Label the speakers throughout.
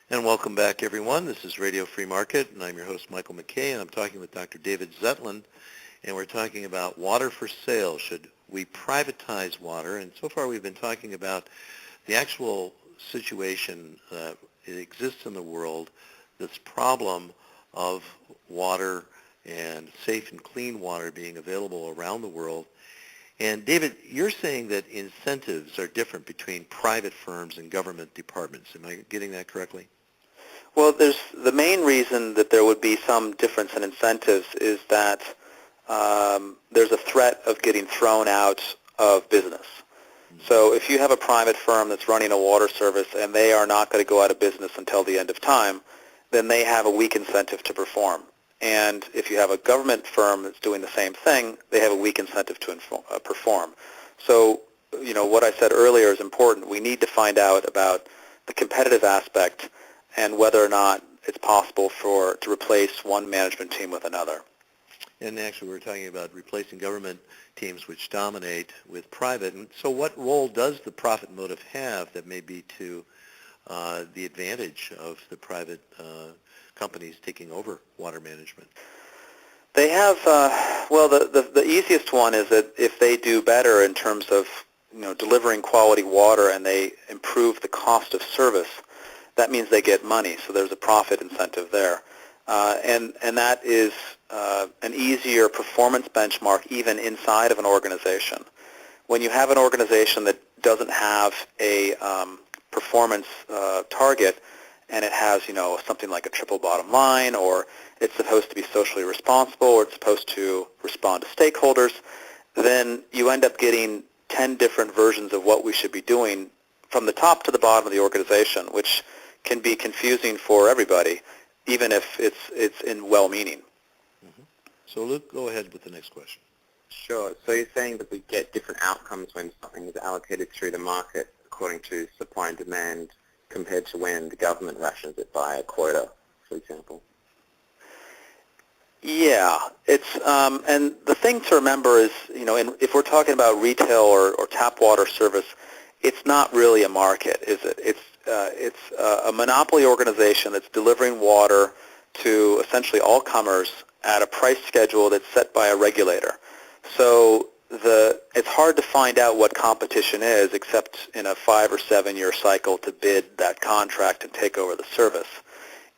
Speaker 1: And welcome back, everyone. This is Radio Free Market, and I'm your host, Michael McKay, and I'm talking with Dr. David Zetland, and we're talking about water for sale. Should we privatize water? And so far we've been talking about the actual situation that exists in the world, this problem of water and safe and clean water being available around the world. And David, you're saying that incentives are different between private firms and government departments. Am I getting that correctly?
Speaker 2: Well, there's the main reason that there would be some difference in incentives is that there's a threat of getting thrown out of business. So if you have a private firm that's running a water service and they are not going to go out of business until the end of time, then they have a weak incentive to perform. And if you have a government firm that's doing the same thing, they have a weak incentive to perform. So, what I said earlier is important. We need to find out about the competitive aspect and whether or not it's possible to replace one management team with another.
Speaker 1: And actually, we're talking about replacing government teams which dominate with private. And so what role does the profit motive have that may be to the advantage of the private companies taking over water management?
Speaker 2: They have, the easiest one is that if they do better in terms of delivering quality water and they improve the cost of service, that means they get money, so there's a profit incentive there. And that is an easier performance benchmark even inside of an organization. When you have an organization that doesn't have a performance target and it has, something like a triple bottom line, or it's supposed to be socially responsible, or it's supposed to respond to stakeholders, then you end up getting 10 different versions of what we should be doing from the top to the bottom of the organization, which can be confusing for everybody, even if it's in well-meaning.
Speaker 1: Mm-hmm. So Luke, go ahead with the next question.
Speaker 3: Sure. So you're saying that we get different outcomes when something is allocated through the market according to supply and demand compared to when the government rations it by a quota, for example?
Speaker 2: Yeah, it's and the thing to remember is, if we're talking about retail or tap water service, it's not really a market, is it? It's a monopoly organization that's delivering water to essentially all comers at a price schedule that's set by a regulator. So it's hard to find out what competition is except in a 5 or 7 year cycle to bid that contract and take over the service.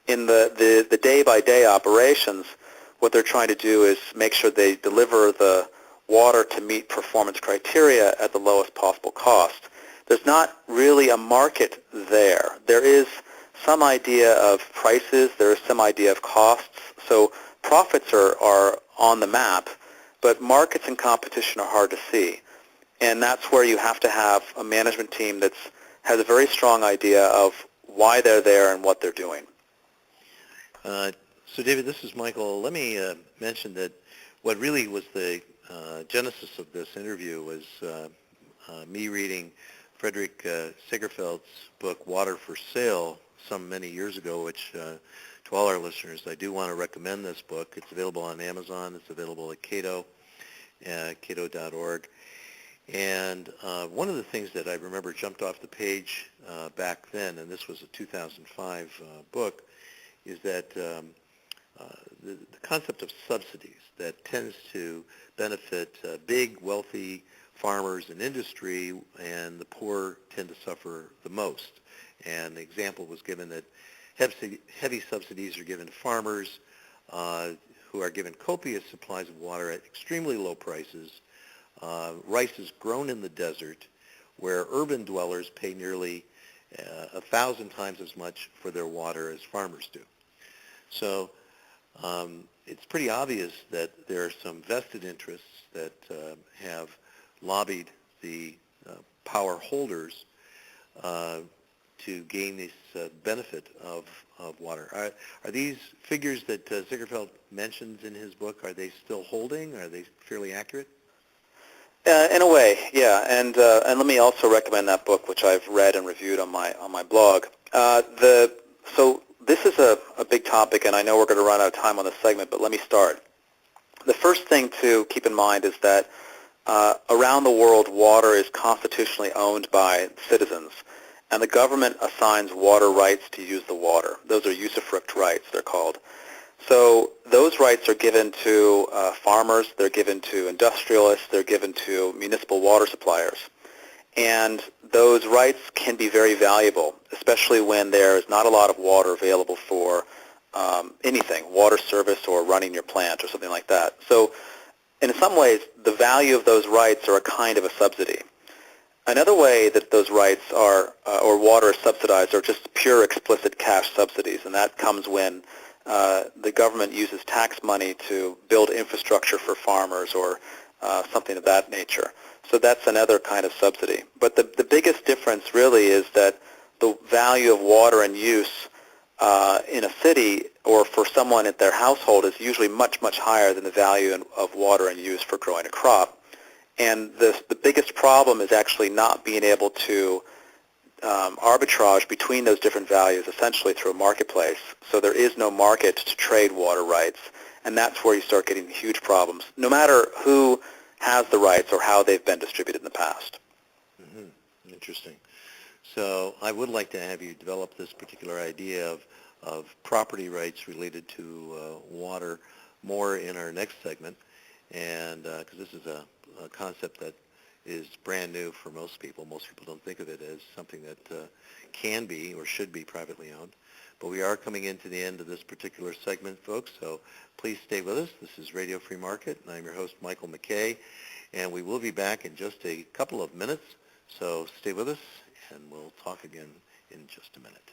Speaker 2: In the day-by-day operations, what they're trying to do is make sure they deliver the water to meet performance criteria at the lowest possible cost. There's not really a market there. There is some idea of prices. There is some idea of costs. So profits are on the map, but markets and competition are hard to see. And that's where you have to have a management team that has a very strong idea of why they're there and what they're doing.
Speaker 1: So David, this is Michael. Let me mention that what really was the genesis of this interview was me reading Frederick Segerfeldt's book, Water for Sale, some many years ago, which to all our listeners, I do want to recommend this book. It's available on Amazon. It's available at Cato, cato.org. And one of the things that I remember jumped off the page back then, and this was a 2005 book, is that the concept of subsidies that tends to benefit big, wealthy farmers and industry, and the poor tend to suffer the most. And the example was given that heavy subsidies are given to farmers who are given copious supplies of water at extremely low prices. Rice is grown in the desert, where urban dwellers pay nearly 1,000 times as much for their water as farmers do. So it's pretty obvious that there are some vested interests that have lobbied the power holders to gain this benefit of water. Are these figures that Segerfeldt mentions in his book, are they still holding? Are they fairly accurate?
Speaker 2: In a way, yeah. And let me also recommend that book, which I've read and reviewed on my blog. So this is a big topic, and I know we're going to run out of time on this segment, but let me start. The first thing to keep in mind is that around the world, water is constitutionally owned by citizens, and the government assigns water rights to use the water. Those are usufruct rights, they're called. So those rights are given to farmers, they're given to industrialists, they're given to municipal water suppliers. And those rights can be very valuable, especially when there is not a lot of water available for anything, water service or running your plant or something like that. So in some ways, the value of those rights are a kind of a subsidy. Another way that those rights are, or water is subsidized, are just pure explicit cash subsidies, and that comes when the government uses tax money to build infrastructure for farmers or something of that nature. So that's another kind of subsidy. But the biggest difference really is that the value of water and use in a city or for someone at their household is usually much, much higher than the value of water and use for growing a crop. And the biggest problem is actually not being able to arbitrage between those different values essentially through a marketplace. So there is no market to trade water rights, and that's where you start getting huge problems, no matter who has the rights or how they've been distributed in the past.
Speaker 1: Mm-hmm. Interesting. So I would like to have you develop this particular idea of property rights related to water more in our next segment, and because this is a concept that is brand new for most people. Most people don't think of it as something that can be or should be privately owned. But we are coming into the end of this particular segment, folks, so please stay with us. This is Radio Free Market, and I'm your host, Michael McKay, and we will be back in just a couple of minutes, so stay with us, and we'll talk again in just a minute.